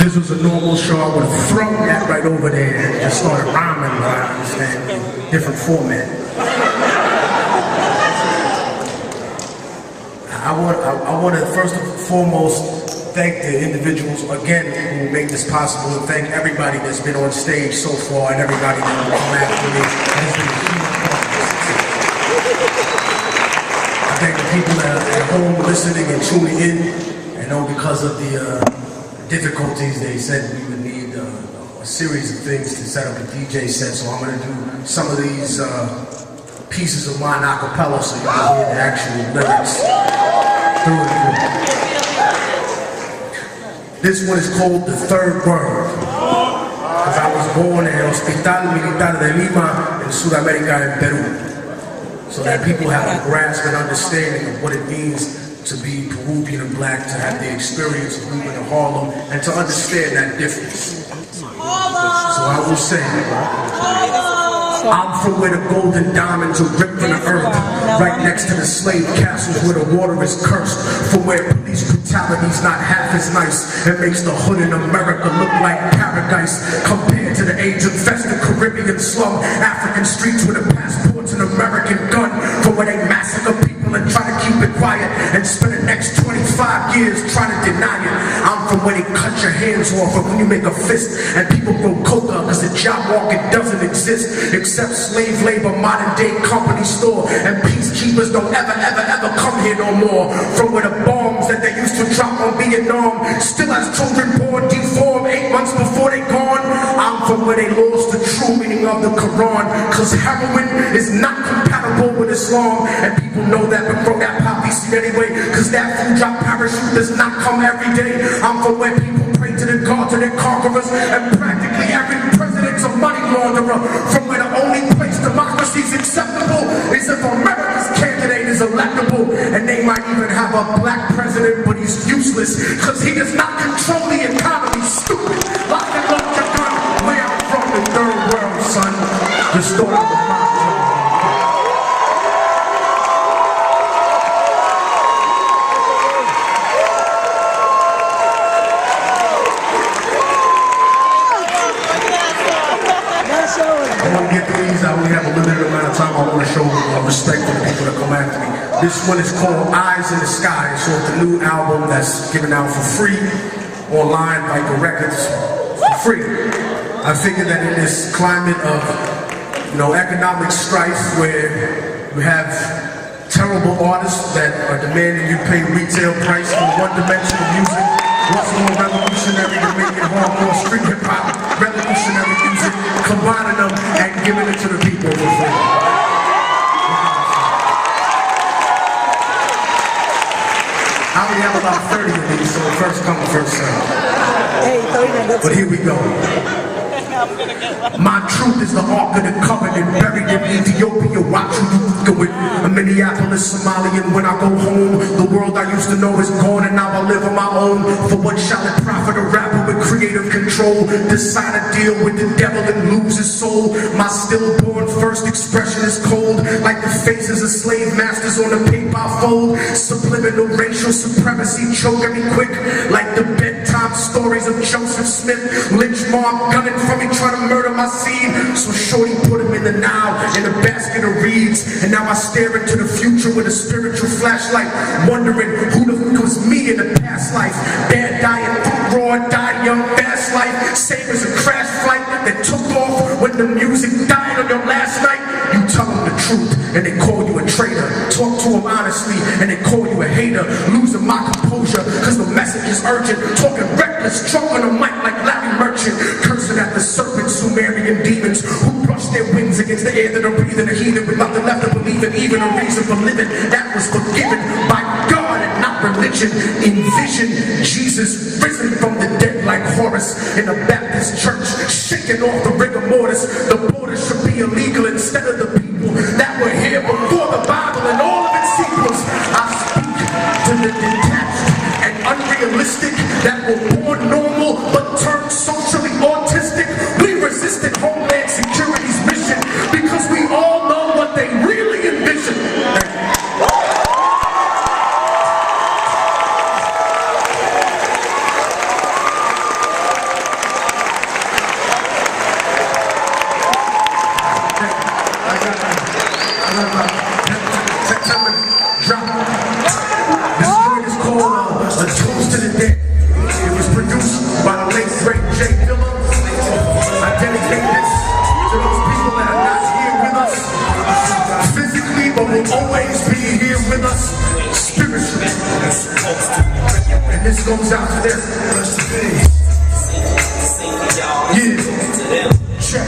this was a normal show, I would have thrown that right over there and just started rhyming, but I understand in different format. I want to first and foremost thank the individuals again who made this possible, and thank everybody that's been on stage so far and everybody that will come after me. Has been a huge part of this. I thank the people that are at home listening and tuning in. I know because of the difficulties, they said we would need a series of things to set up a DJ set, so I'm going to do some of these pieces of mine a cappella so you can hear the actual lyrics through and through. This one is called The Third Word, because I was born in el Hospital Militar de Lima in Sudamerica in Peru, so that people have a grasp and understanding of what it means to be Peruvian and black, to have the experience of moving to Harlem, and to understand that difference. So I will say, I'm from where the golden diamonds are ripped from the earth, right next to the slave castles where the water is cursed, from where police brutality's not half as nice. It makes the hood in America look like paradise, compared to the age-infested Caribbean slum, African streets with a passport's an American gun, from where they massacre people and try to keep it quiet, and spend the next 25 years trying to deny it. I'm from where they cut your hands off of when you make a fist, and people grow coca because the job market doesn't exist, except slave labor, modern day company store, and peacekeepers don't ever come here no more. From where the bombs that they used to drop on Vietnam still has children born deformed 8 months before they gone. I'm from where they lost the true meaning of the Quran, cause heroin is not compatible with Islam, and people know that, but throw that poppy seed anyway, cause that food drop parachute does not come every day. I'm from where people pray to the God, to their conquerors, and practically every president's a money launderer. From where the only place democracy's acceptable is if America's candidate is electable, and they might even have a black president, but he's useless, cause he does not control the economy. Stupid, lock and lock your gun. Where I'm from, the third world, son. Just thought I was my we have a limited amount of time. I want to show respect for the people that come after me. This one is called Eyes in the Sky. So it's the new album that's given out for free online by the records for free. I figure that in this climate of, economic strife, where you have terrible artists that are demanding you pay retail price for one dimension of music, what's more revolutionary than making hardcore street hip hop revolutionary music, combining them and giving it to the people for free. I only have about 30 of these, so first come, first serve. But here we go. My truth is the Ark of the Covenant, buried in Ethiopia. Watch who you go with. A Minneapolis Somalian. When I go home, the world I used to know is gone, and now I live on my own. For what shall it profit a rapper with creative control? Decide to deal with the devil and lose his soul. My stillborn first expression is cold, like the faces of slave masters on the paper I fold. Subliminal racial supremacy choking me quick, like the bedtime stories of Joseph Smith. Lynch mob gunning for me, trying to murder my seed. So shorty put him in the now, in a basket of reeds. And now I stare into the future with a spiritual flashlight, wondering who the fuck was me in the past life. Bad diet, raw, die young, fast life. Same as a crash flight that took off when the music died on your last night. You tell them the truth and they call you a traitor. Talk to them honestly and they call you a hater. Losing my composure cause the message is urgent. Talking reckless, drunk on a mic like Larry Merchant. Cursing at the serpent Sumerian demons who brush their wings against the air that are breathing. A heathen with nothing left to believe in, even a reason for living that was forgiven by God and not religion. Envision Jesus risen from the dead like Horus in a Baptist church, shaking off the rigor mortis. The border should be illegal instead of the people that were here before the Bible and all of its sequels. I speak to the detached and unrealistic that were born normal but turned socially autistic. We resisted Homeland Security's mission because we all know what they really envision. goes out to them. Yeah. Check.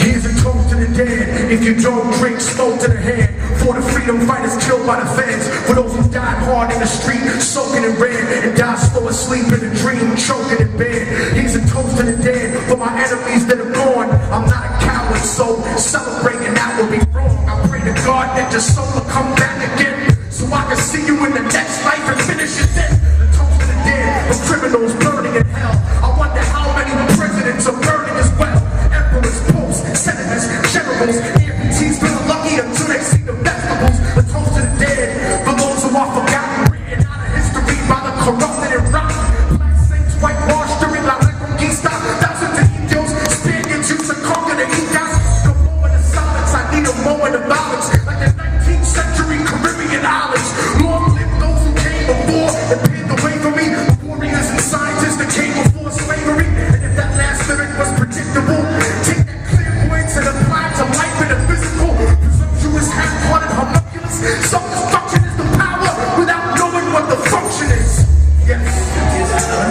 Here's a toast to the dead. If you don't drink, smoke to the head. For the freedom fighters killed by the feds. For those who died hard in the street, soaking in red, and died slow asleep in a dream, choking in bed. Here's a toast to the dead. For my enemies that are gone. I'm not a coward, so celebrating that will be wrong. I pray to God that your soul will come back again, so I can see you in the next life and finish it then. The toast to the dead, the criminals burning in hell. I wonder how many presidents are burning as well. Emperors, popes, senators, generals, amputees feel lucky until they see the vegetables. The toast to the dead, for those who are forgotten, written out of history by the corrupted and rotten. Black saints whitewashed during La Reconquista. Thousands of angels, Spaniards used to conquer the Incas. No moment of silence, I need a moment of violence, like the 19th century Caribbean islands. Long live those who came before and paved the way for me. Warriors and scientists that came before slavery. And if that last lyric was predictable, take that clairvoyance and apply it to life in the physical. Presumptuous, half-hearted homunculus. Self-destruction is the power without knowing what the function is. Yes,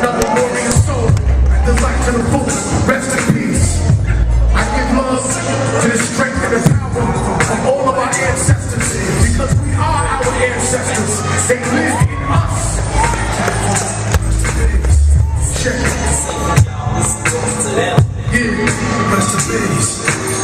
another warrior soul, the light to the fullest. Rest in peace. I give love to the strength and the power of all of our ancestors, because we are our ancestors. They live in us. Check. Yeah, rest in peace.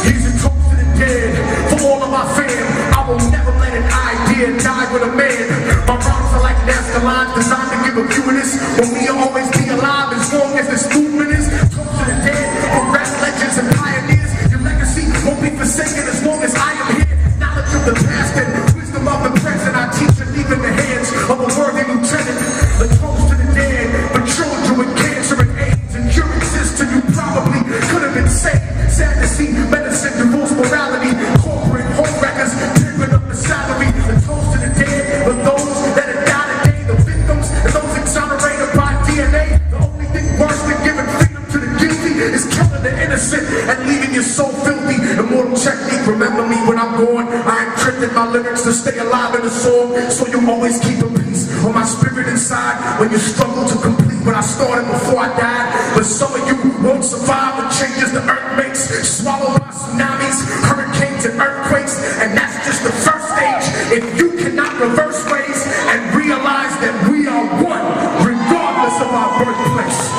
Here's a toast to the dead. For all of my fam, I will never let an idea die with a man. My rhymes are like NASCAR lines designed to give a fewness, but we'll always be alive as long as this movement is. Toast to the dead, for rap legends and pioneers. Your legacy won't be forsaken as long as I am here. Knowledge of the past and wisdom of the present, I teach and leave in the hands of a worthy lieutenant. A toast to the dead, for children with cancer and AIDS and curious to you probably could have been saved. Sad to see medicine, divorce, morality, corporate home records, pimping up the salary. A toast to the dead, for those that have died today, the victims and those exonerated by DNA. The only thing worse than giving freedom to the guilty is killing the innocent and leaving your soul filthy. Immortal Technique, remember me when I'm gone. I encrypted my lyrics to stay alive in the song, so you always keep a piece on my spirit inside when you struggle to complete what I started before I died. But some of you won't survive the changes the earth makes, swallowed by tsunamis, hurricanes, and earthquakes. And that's just the first stage. If you cannot reverse ways and realize that we are one, regardless of our birthplace.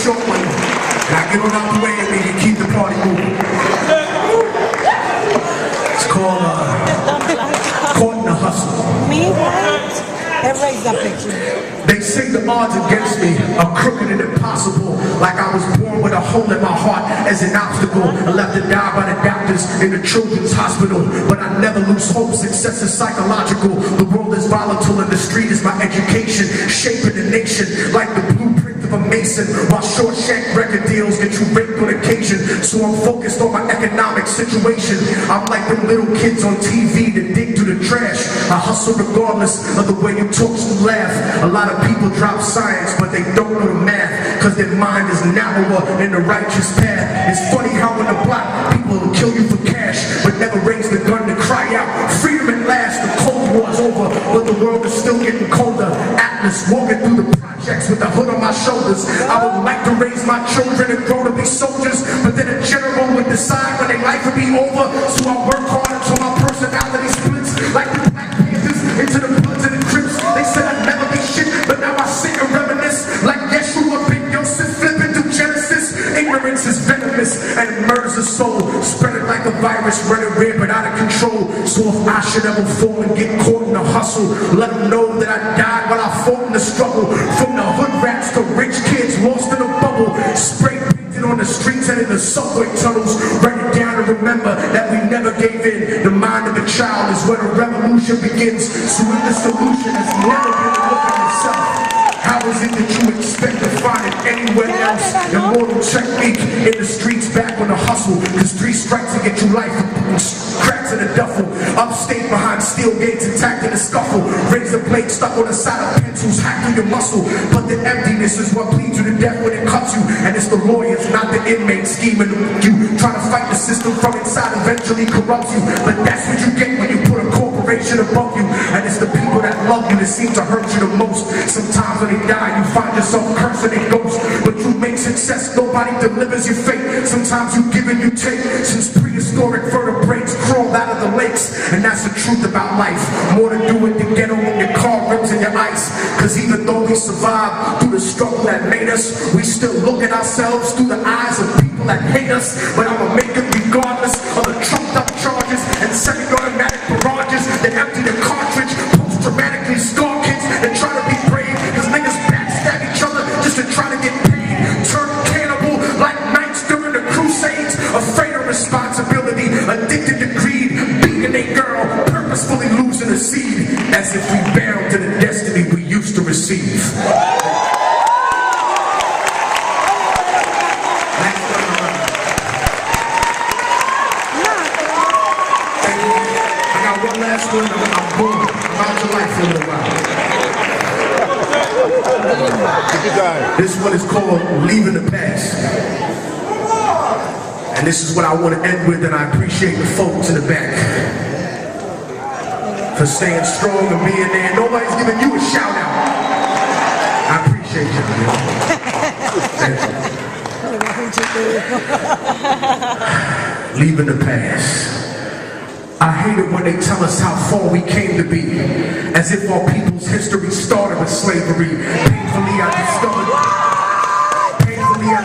Short one, and I get on out the way and we can keep the party moving. It's called Caught in the Hustle. Me? Erase that picture. They say the odds against me are crooked and impossible, like I was born with a hole in my heart as an obstacle. I left to die by the doctors in the children's hospital, but I never lose hope. Success is psychological. The world is volatile and the street is my education, shaping the nation like the blueprint of a mason, while short-shank record deals get you raped on occasion. So I'm focused on my economic situation. I'm like them little kids on TV that dig through the trash. I hustle regardless of the way you talk and laugh. A lot of people drop science, but they don't know the math, cause their mind is narrower in the righteous path. It's funny how in the block people will kill you for cash, but never raise the gun to cry out freedom at last. The Cold War's over, but the world is still getting colder. Atlas walking through the projects with the hood on my shoulders. I would like to raise my children and grow to be soldiers, but then a general would decide when their life would be over. So I work hard until my personality splits like the Black Panthers into the Bloods and the Crips. They said I'd never be shit, but now I sit and reminisce like Yeshua Ben Yosef flipping through Genesis. Ignorance is venomous and it murders the soul, spread it like a virus, running rampant out of control. So if I should ever fall and get caught in the hustle, let them know that I died while I fought in the struggle. From the hood rats to rich kids lost in a bubble, spray painted on the streets and in the subway tunnels. Write it down and remember that we never gave in. The mind of a child is where the revolution begins. So if the solution has never been to look at yourself, how is it that you expect to find it anywhere else? Immortal Technique in the streets, back on the hustle. Cause 3 strikes to get you life, cracks in the duffel. Upstate behind steel gates, attacked in the scuffle. Razor blade stuck on the side of pencils, hack through your muscle. But the emptiness is what bleeds you to death when it cuts you. And it's the lawyers, not the inmates, scheming you. Trying to fight the system from inside eventually corrupts you. But that's what you get when you put a corporation above you. And it's the people that love you that seem to hurt you the most. Sometimes when they die, you find yourself cursing their ghosts. But you make success, nobody delivers your fate. Sometimes you give and you take. Since prehistoric vertebrates crawled out of the lakes. And that's the truth about life. More to do with the ghetto when your car rims in your ice. Cause even though we survived through the struggle that made us, we still look at ourselves through the eyes of people that hate us. But I'ma make it regardless of the trumped up charges and semi-automatic barrages that empty the cartridge, post-traumatically scar kids and try to be brave. Cause niggas backstab each other just to try to get paid. Turn cannibal like knights during the crusades. Afraid of responsibility, addicted to greed, beating a girl, purposefully losing a seed. As if we bound to the destiny we used to receive. I'm born. I'm out your life for a little while. This one is called Leaving the Past. And this is what I want to end with, and I appreciate the folks in the back for staying strong and being there. Nobody's giving you a shout out. I appreciate you, man. Leaving the past. I hate it when they tell us how far we came to be, as if our people's history started with slavery. Painfully I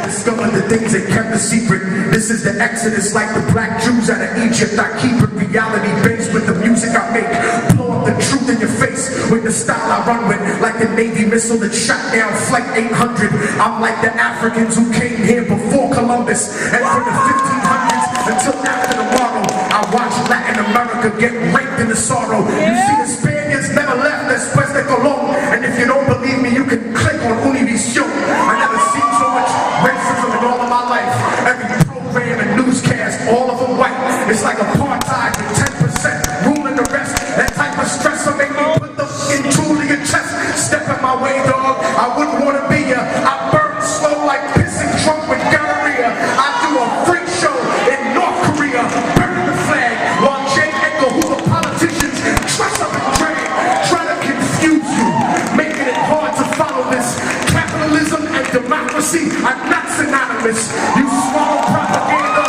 discovered the things that kept a secret. This is the exodus like the black Jews out of Egypt. I keep it reality based with the music I make. Blow up the truth in your face with the style I run with. Like the Navy missile that shot down Flight 800. I'm like the Africans who came here before Columbus. And from the 1500s until after tomorrow, I watch Latin America get raped in the sorrow. You see, the Spaniards never left después de Colón. And if you don't believe me, you can click on Univision. I never seen so much racism in all of my life. Every program and newscast, all of them white. It's like apartheid with 10% ruling the rest. That type of stress will make me put the in tool in your chest. Step in my way, dog. I wouldn't want to be ya. I burn slow like pissing drunk with gonorrhea. I do a freak show in North Korea. Burn the flag while Jay Echo, who the politicians dress up in drag, try to confuse you, making it hard to follow this. Capitalism and democracy are not synonymous. You swallow propaganda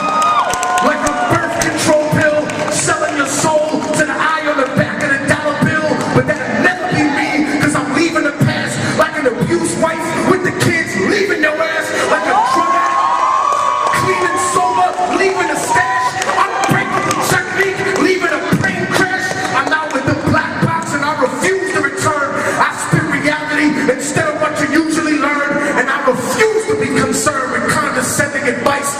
like a birth control pill, selling your soul to the eye on the back of the dollar bill. But that'll never be me, cause I'm leaving the past like an abused wife with the kids, leaving your ass like a drug addict, clean and sober, leaving a stash, unbreakable technique, leaving a plane crash. I'm out with the black box and I refuse to return. I spit reality instead of what you usually learn, and I refuse to be concerned with condescending advice.